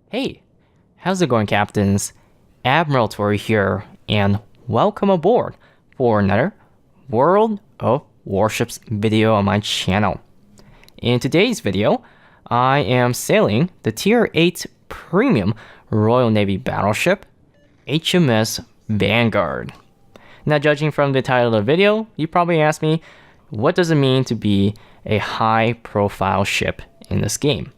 Hey, how's it going, Captains? Admiral Tori here, and welcome aboard for another World of Warships video on my channel. In today's video, I am sailing the Tier 8 Premium Royal Navy battleship, HMS Vanguard. Now, judging from the title of the video, you probably asked me, what does it mean to be a high-profile ship in this game?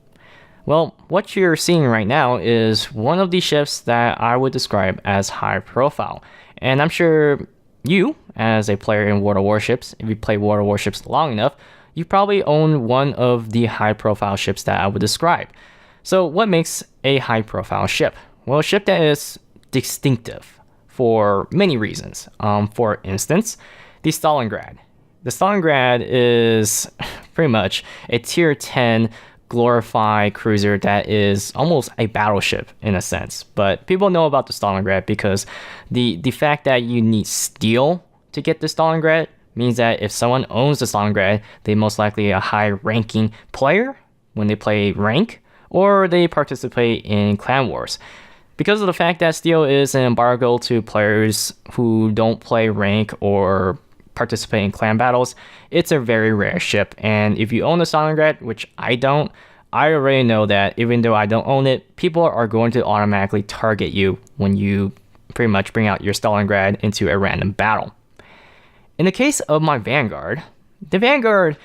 Well, what you're seeing right now is one of the ships that I would describe as high profile. And I'm sure you, as a player in World of Warships, if you play World of Warships long enough, you probably own one of the high profile ships that I would describe. So what makes a high profile ship? Well, a ship that is distinctive for many reasons. For instance, the Stalingrad. The Stalingrad is pretty much a tier 10 glorified cruiser that is almost a battleship in a sense. But people know about the Stalingrad because the fact that you need steel to get the Stalingrad means that if someone owns the Stalingrad, they most likely a high ranking player when they play rank, or they participate in clan wars. Because of the fact that steel is an embargo to players who don't play rank or participate in clan battles, it's a very rare ship. And if you own the Stalingrad, which I don't, I already know that even though I don't own it, people are going to automatically target you when you pretty much bring out your Stalingrad into a random battle. In the case of my Vanguard, the Vanguard,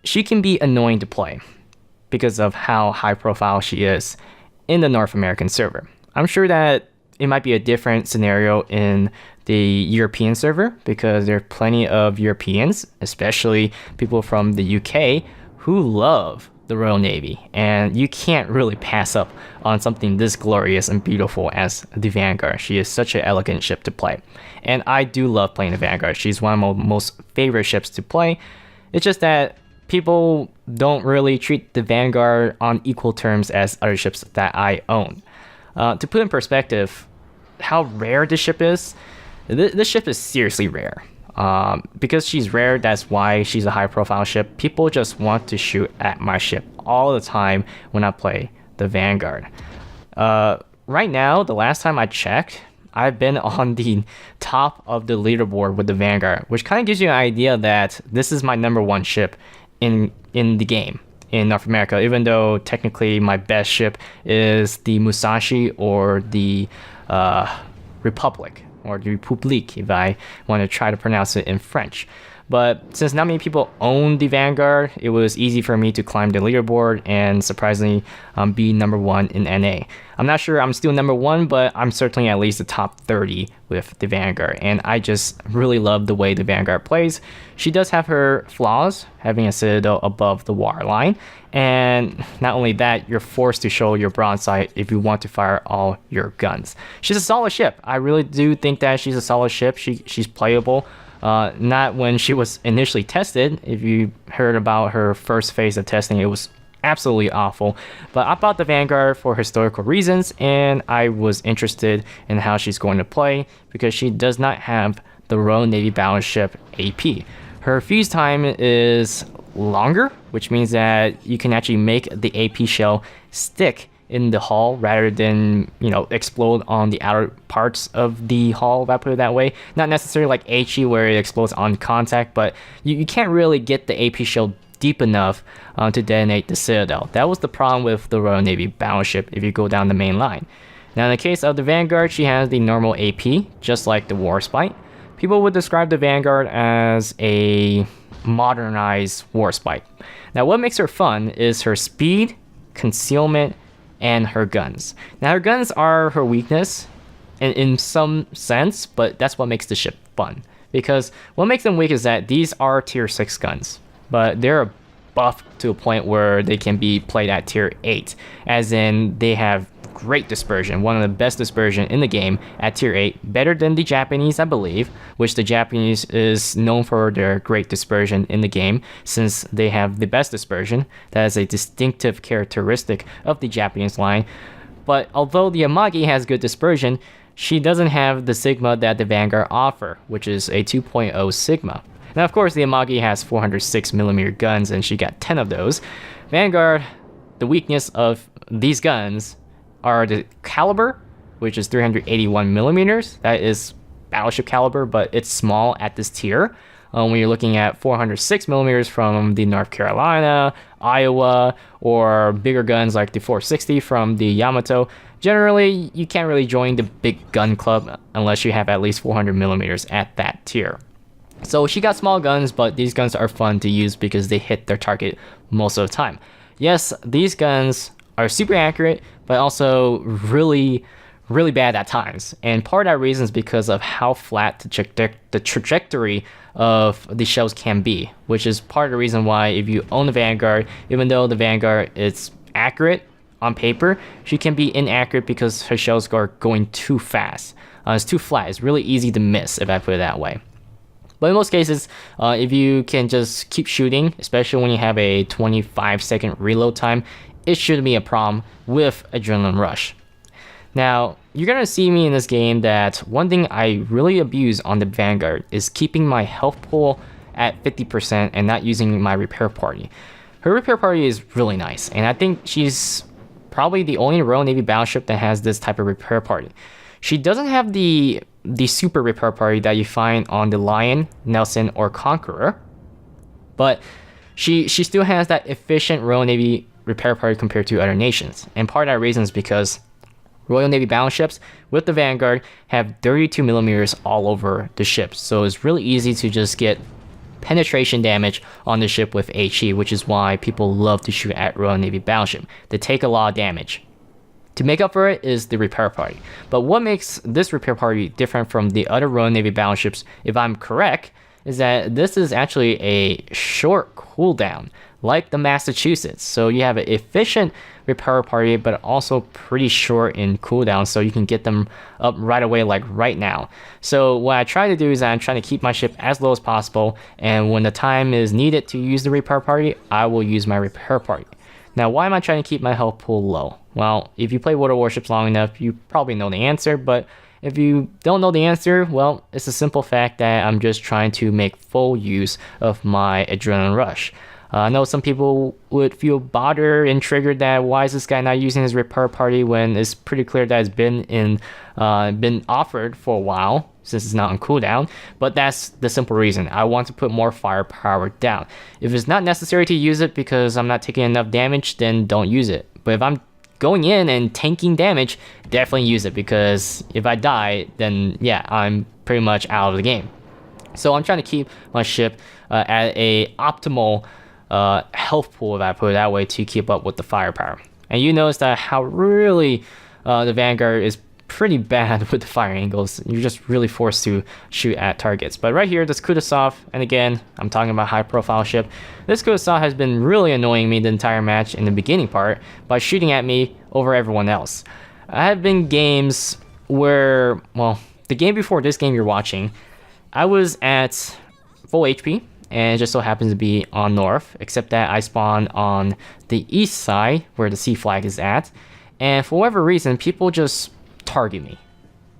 she can be annoying to play because of how high profile she is in the North American server. I'm sure that it might be a different scenario in the European server because there are plenty of Europeans, especially people from the UK, who love the Royal Navy, and you can't really pass up on something this glorious and beautiful as the Vanguard. She is such an elegant ship to play, and I do love playing the Vanguard. She's one of my most favorite ships to play. It's just that people don't really treat the Vanguard on equal terms as other ships that I own. To put in perspective how rare this ship is, this ship is seriously rare. Because she's rare, that's why she's a high profile ship. People just want to shoot at my ship all the time when I play the Vanguard. Right now, the last time I checked, I've been on the top of the leaderboard with the Vanguard, which kind of gives you an idea that this is my number one ship in the game in North America, even though technically my best ship is the Musashi or the Republic, or the Republique if I want to try to pronounce it in French. But since not many people own the Vanguard, it was easy for me to climb the leaderboard and surprisingly be number one in NA. I'm not sure I'm still number one, but I'm certainly at least the top 30 with the Vanguard. And I just really love the way the Vanguard plays. She does have her flaws, having a citadel above the waterline. And not only that, you're forced to show your broadside if you want to fire all your guns. She's a solid ship. I really do think that she's a solid ship. She's playable. Not when she was initially tested. If you heard about her first phase of testing, it was absolutely awful. But I bought the Vanguard for historical reasons, and I was interested in how she's going to play because she does not have the Royal Navy battleship AP. Her fuse time is longer, which means that you can actually make the AP shell stick in the hull rather than, explode on the outer parts of the hull, if I put it that way. Not necessarily like HE where it explodes on contact, but you can't really get the AP shell deep enough to detonate the citadel. That was the problem with the Royal Navy battleship if you go down the main line. Now in the case of the Vanguard, she has the normal AP, just like the Warspite. People would describe the Vanguard as a modernized Warspite. Now what makes her fun is her speed, concealment, and her guns. Now her guns are her weakness in some sense, but that's what makes the ship fun. Because what makes them weak is that these are tier 6 guns, but they're buffed to a point where they can be played at tier 8, as in they have great dispersion, one of the best dispersion in the game at tier 8, better than the Japanese, I believe, which the Japanese is known for their great dispersion in the game since they have the best dispersion. That is a distinctive characteristic of the Japanese line. But although the Amagi has good dispersion, she doesn't have the Sigma that the Vanguard offer, which is a 2.0 Sigma. Now of course the Amagi has 406mm guns and she got 10 of those. Vanguard, the weakness of these guns are the caliber, which is 381 millimeters. That is battleship caliber, but it's small at this tier. When you're looking at 406 millimeters from the North Carolina, Iowa, or bigger guns like the 460 from the Yamato, generally you can't really join the big gun club unless you have at least 400 millimeters at that tier. So she got small guns, but these guns are fun to use because they hit their target most of the time. Yes, these guns are super accurate, but also really bad at times. And part of that reason is because of how flat the trajectory of the shells can be, which is part of the reason why if you own the Vanguard, even though the Vanguard is accurate on paper, she can be inaccurate because her shells are going too fast. It's too flat. It's really easy to miss, if I put it that way. But in most cases, if you can just keep shooting, especially when you have a 25-second reload time, it shouldn't be a problem with Adrenaline Rush. Now, you're going to see me in this game that one thing I really abuse on the Vanguard is keeping my health pool at 50% and not using my repair party. Her repair party is really nice, and I think she's probably the only Royal Navy battleship that has this type of repair party. She doesn't have the super repair party that you find on the Lion, Nelson, or Conqueror, but she still has that efficient Royal Navy repair party compared to other nations. And part of that reason is because Royal Navy battleships with the Vanguard have 32 millimeters all over the ship, so it's really easy to just get penetration damage on the ship with HE, which is why people love to shoot at Royal Navy battleship. They take a lot of damage. To make up for it is the repair party. But what makes this repair party different from the other Royal Navy battleships, if I'm correct, is that this is actually a short cooldown, like the Massachusetts. So you have an efficient repair party, but also pretty short in cooldown, so you can get them up right away, like right now. So what I try to do is I'm trying to keep my ship as low as possible, and when the time is needed to use the repair party, I will use my repair party. Now, why am I trying to keep my health pool low? Well, if you play World of Warships long enough, you probably know the answer, but if you don't know the answer, well, it's a simple fact that I'm just trying to make full use of my Adrenaline Rush. I know some people would feel bothered and triggered that why is this guy not using his repair party when it's pretty clear that it's been offered for a while since it's not on cooldown. But that's the simple reason. I want to put more firepower down. If it's not necessary to use it because I'm not taking enough damage, then don't use it. But if I'm going in and tanking damage, definitely use it, because if I die, then yeah, I'm pretty much out of the game. So I'm trying to keep my ship at a optimal health pool, if I put it that way, to keep up with the firepower. And you notice that how really the Vanguard is pretty bad with the fire angles. You're just really forced to shoot at targets. But right here, this Kutuzov, and again, I'm talking about high profile ship. This Kutuzov has been really annoying me the entire match in the beginning part by shooting at me over everyone else. I have been games where, well, the game before this game you're watching, I was at full HP, and it just so happens to be on north, except that I spawned on the east side where the sea flag is at, and for whatever reason, people just target me.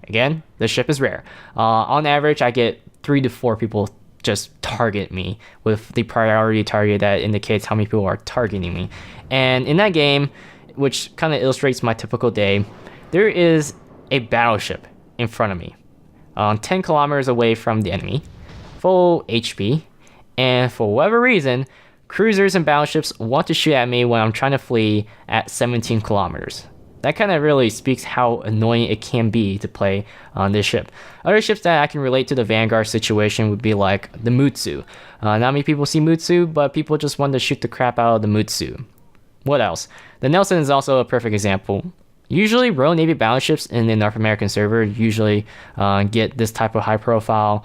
Again, the ship is rare. On average, I get 3 to 4 people just target me with the priority target that indicates how many people are targeting me. And in that game, which kind of illustrates my typical day, there is a battleship in front of me, 10 kilometers away from the enemy, full HP, and for whatever reason, cruisers and battleships want to shoot at me when I'm trying to flee at 17 kilometers. That kind of really speaks how annoying it can be to play on this ship. Other ships that I can relate to the Vanguard situation would be like the Mutsu. Not many people see Mutsu, but people just want to shoot the crap out of the Mutsu. What else? The Nelson is also a perfect example. Usually Royal Navy battleships in the North American server usually get this type of high profile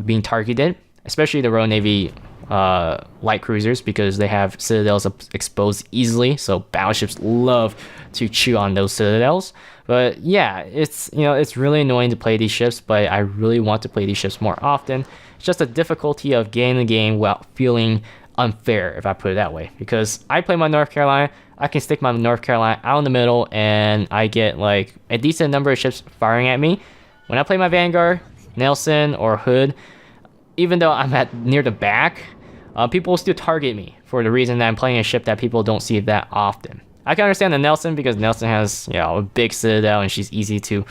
being targeted, especially the Royal Navy light cruisers, because they have citadels exposed easily, so battleships love to chew on those citadels. But yeah, it's really annoying to play these ships, but I really want to play these ships more often. It's just a difficulty of getting the game without feeling unfair, if I put it that way, because I play my North Carolina, I can stick my North Carolina out in the middle and I get like a decent number of ships firing at me. When I play my Vanguard, Nelson, or Hood, even though I'm at near the back, people will still target me for the reason that I'm playing a ship that people don't see that often. I can understand the Nelson because Nelson has, you know, a big citadel and she's easy to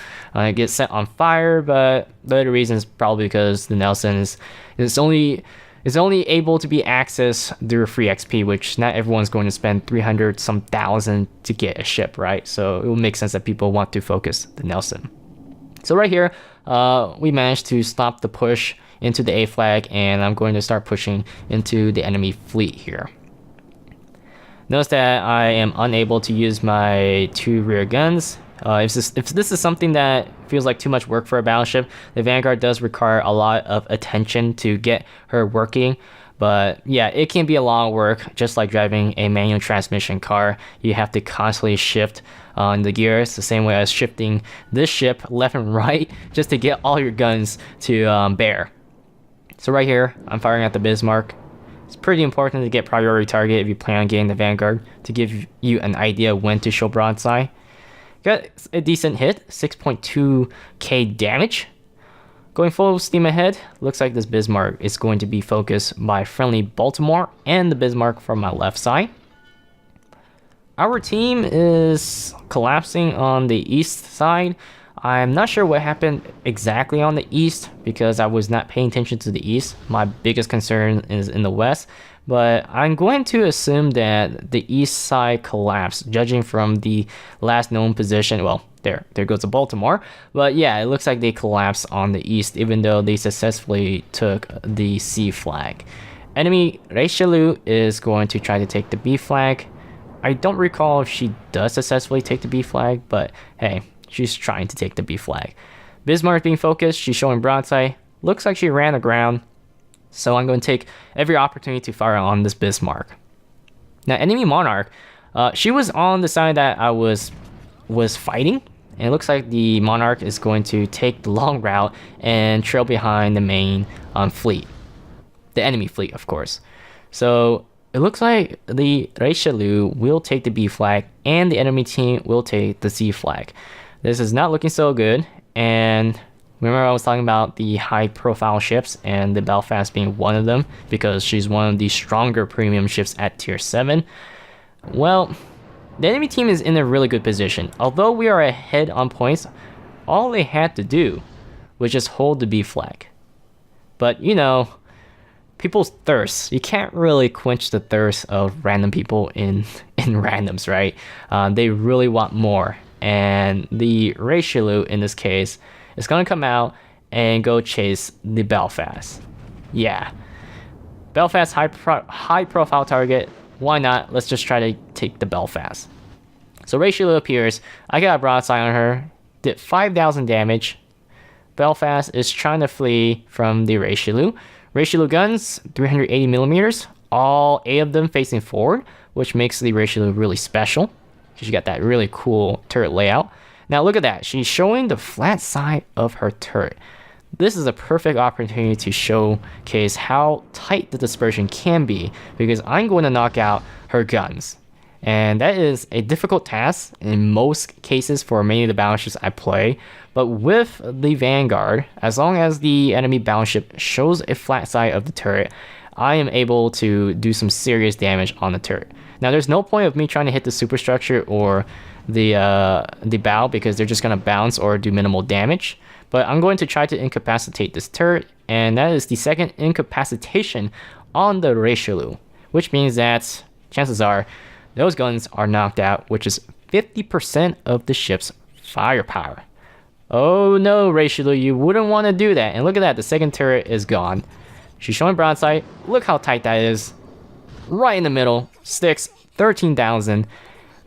get set on fire. But the other reason is probably because the Nelson is only able to be accessed through free XP, which not everyone's going to spend 300 some thousand to get a ship, right? So it will make sense that people want to focus the Nelson. So right here, we managed to stop the push into the A flag, and I'm going to start pushing into the enemy fleet here. Notice that I am unable to use my 2 rear guns. If this is something that feels like too much work for a battleship, the Vanguard does require a lot of attention to get her working. But yeah, it can be a lot of work, just like driving a manual transmission car. You have to constantly shift the gears the same way as shifting this ship left and right just to get all your guns to bear. So right here, I'm firing at the Bismarck. It's pretty important to get priority target if you plan on getting the Vanguard to give you an idea when to show broadside. Got a decent hit, 6.2k damage. Going full steam ahead, looks like this Bismarck is going to be focused by friendly Baltimore and the Bismarck from my left side. Our team is collapsing on the east side. I'm not sure what happened exactly on the east because I was not paying attention to the east. My biggest concern is in the west, but I'm going to assume that the east side collapsed, judging from the last known position. Well, there goes the Baltimore. But yeah, it looks like they collapsed on the east, even though they successfully took the C flag. Enemy Richelieu is going to try to take the B flag. I don't recall if she does successfully take the B flag, but hey, she's trying to take the B flag. Bismarck being focused, she's showing broadside. Looks like she ran aground. So I'm going to take every opportunity to fire on this Bismarck. Now, enemy Monarch, she was on the side that I was fighting. And it looks like the Monarch is going to take the long route and trail behind the main fleet. The enemy fleet, of course. So it looks like the Richelieu will take the B flag and the enemy team will take the C flag. This is not looking so good, and remember I was talking about the high profile ships and the Belfast being one of them because she's one of the stronger premium ships at tier 7. Well, the enemy team is in a really good position. Although we are ahead on points, all they had to do was just hold the B flag. But you know, people's thirst, you can't really quench the thirst of random people in randoms, right? They really want more. And the Richelieu in this case is going to come out and go chase the Belfast. Yeah, Belfast high profile target. Why not? Let's just try to take the Belfast. So Richelieu appears. I got a broadside on her. Did 5,000 damage. Belfast is trying to flee from the Richelieu. Richelieu guns 380 millimeters. All 8 of them facing forward, which makes the Richelieu really special. She got that really cool turret layout. Now look at that. She's showing the flat side of her turret. This is a perfect opportunity to showcase how tight the dispersion can be because I'm going to knock out her guns. And that is a difficult task in most cases for many of the battleships I play. But with the Vanguard, as long as the enemy battleship shows a flat side of the turret, I am able to do some serious damage on the turret. Now, there's no point of me trying to hit the superstructure or the bow because they're just going to bounce or do minimal damage. But I'm going to try to incapacitate this turret, and that is the second incapacitation on the Richelieu, which means that chances are those guns are knocked out, which is 50% of the ship's firepower. Oh no, Richelieu, you wouldn't want to do that. And look at that, the second turret is gone. She's showing broadside. Look how tight that is. Right in the middle, sticks 13,000.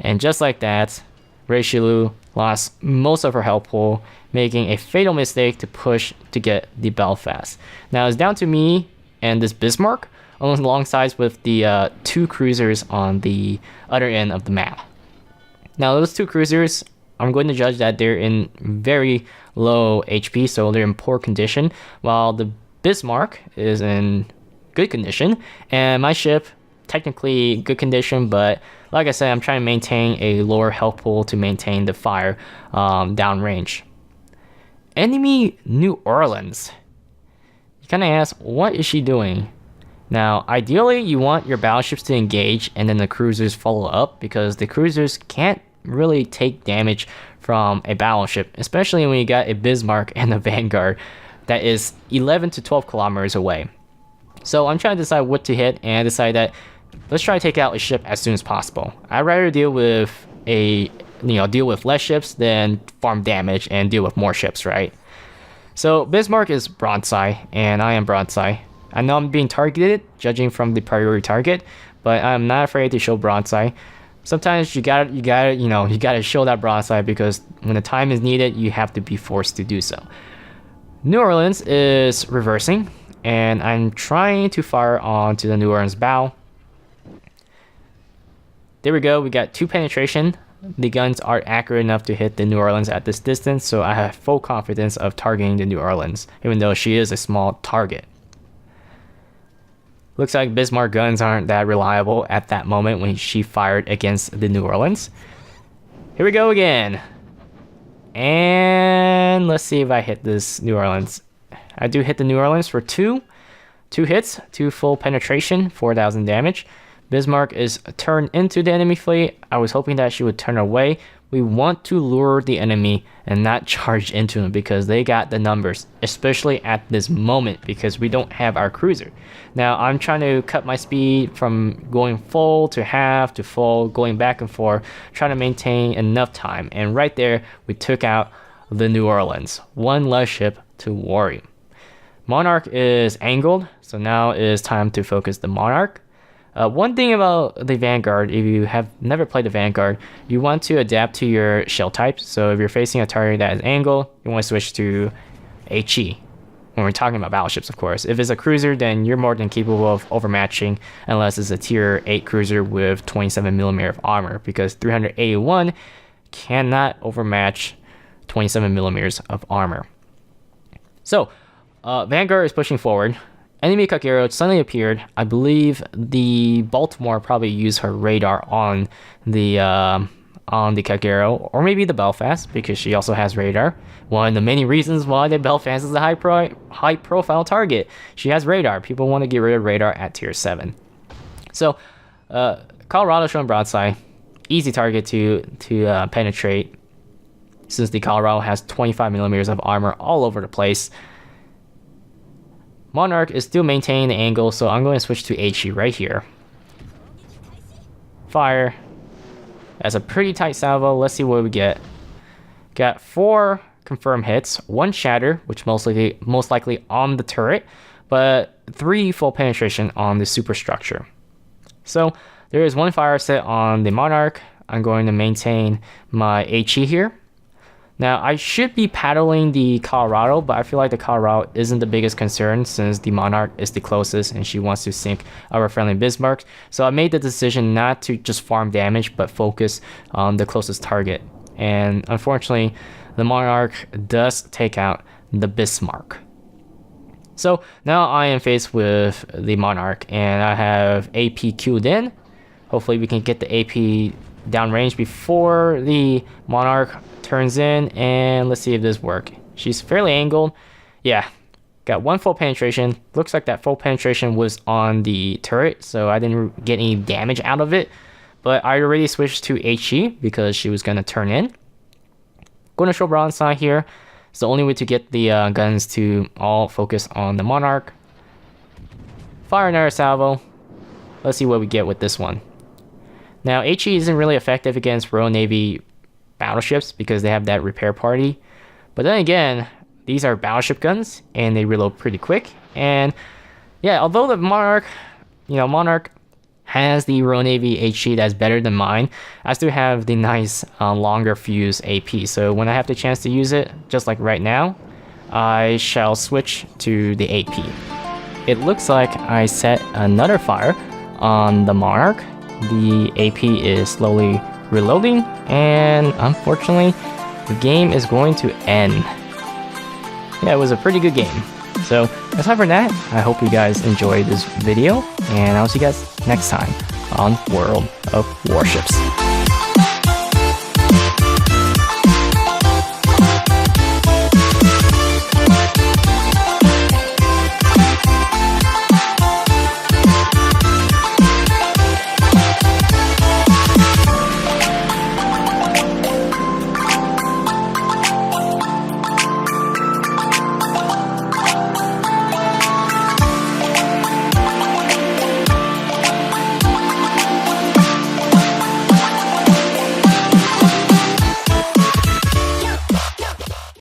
And just like that, Richelieu lost most of her health pool, making a fatal mistake to push to get the Belfast. Now it's down to me and this Bismarck, alongside with the 2 cruisers on the other end of the map. Now those 2 cruisers, I'm going to judge that they're in very low HP, so they're in poor condition, while the Bismarck is in good condition, and my ship technically good condition, but like I said, I'm trying to maintain a lower health pool to maintain the fire downrange. Enemy New Orleans. You kind of ask, what is she doing? Now, ideally, you want your battleships to engage and then the cruisers follow up, because the cruisers can't really take damage from a battleship, especially when you got a Bismarck and a Vanguard that is 11 to 12 kilometers away. So I'm trying to decide what to hit, and I decided that let's try to take out a ship as soon as possible. I'd rather deal with less ships than farm damage and deal with more ships, right? So Bismarck is broadside, and I am broadside. I know I'm being targeted, judging from the priority target, but I'm not afraid to show broadside. Sometimes you gotta show that broadside, because when the time is needed, you have to be forced to do so. New Orleans is reversing, and I'm trying to fire onto the New Orleans bow. There we go, we got 2 penetration. The guns are accurate enough to hit the New Orleans at this distance, so I have full confidence of targeting the New Orleans, even though she is a small target. Looks like Bismarck guns aren't that reliable at that moment when she fired against the New Orleans. Here we go again. And let's see if I hit this New Orleans. I do hit the New Orleans for 2 hits, 2 full penetration, 4,000 damage. Bismarck is turned into the enemy fleet. I was hoping that she would turn away. We want to lure the enemy and not charge into them, because they got the numbers, especially at this moment, because we don't have our cruiser. Now I'm trying to cut my speed from going full to half to full, going back and forth, trying to maintain enough time. And right there, we took out the New Orleans. 1 less ship to worry. Monarch is angled, so now it is time to focus the Monarch. One thing about the Vanguard, if you have never played the Vanguard, you want to adapt to your shell type. So if you're facing a target that is angled, you want to switch to HE. When we're talking about battleships, of course. If it's a cruiser, then you're more than capable of overmatching, unless it's a tier 8 cruiser with 27mm of armor, because 381 cannot overmatch 27mm of armor. So, Vanguard is pushing forward. Enemy Kagero suddenly appeared. I believe the Baltimore probably used her radar on the Kagero, or maybe the Belfast, because she also has radar. One of the many reasons why the Belfast is a high profile target. She has radar. People want to get rid of radar at tier 7. So Colorado showing broadside, easy target to penetrate, since the Colorado has 25mm of armor all over the place. Monarch is still maintaining the angle, so I'm going to switch to HE right here. Fire. That's a pretty tight salvo. Let's see what we get. Got 4 confirmed hits, 1 shatter, which most likely on the turret, but 3 full penetration on the superstructure. So there is 1 fire set on the Monarch. I'm going to maintain my HE here. Now, I should be paddling the Colorado, but I feel like the Colorado isn't the biggest concern, since the Monarch is the closest and she wants to sink our friendly Bismarck. So I made the decision not to just farm damage, but focus on the closest target. And unfortunately, the Monarch does take out the Bismarck. So now I am faced with the Monarch, and I have AP queued in. Hopefully we can get the AP downrange before the Monarch turns in, and let's see if this works. She's fairly angled. Yeah, got 1 full penetration. Looks like that full penetration was on the turret, so I didn't get any damage out of it. But I already switched to HE because she was going to turn in. Going to show broadside here. It's the only way to get the guns to all focus on the Monarch. Fire another salvo. Let's see what we get with this one. Now, HE isn't really effective against Royal Navy battleships because they have that repair party. But then again, these are battleship guns and they reload pretty quick. And yeah, although the Monarch has the Royal Navy HE that's better than mine, I still have the nice longer fuse AP. So when I have the chance to use it, just like right now, I shall switch to the AP. It looks like I set another fire on the Monarch. The AP is slowly reloading, and unfortunately, the game is going to end. Yeah, it was a pretty good game. So, aside from that, I hope you guys enjoyed this video, and I'll see you guys next time on World of Warships.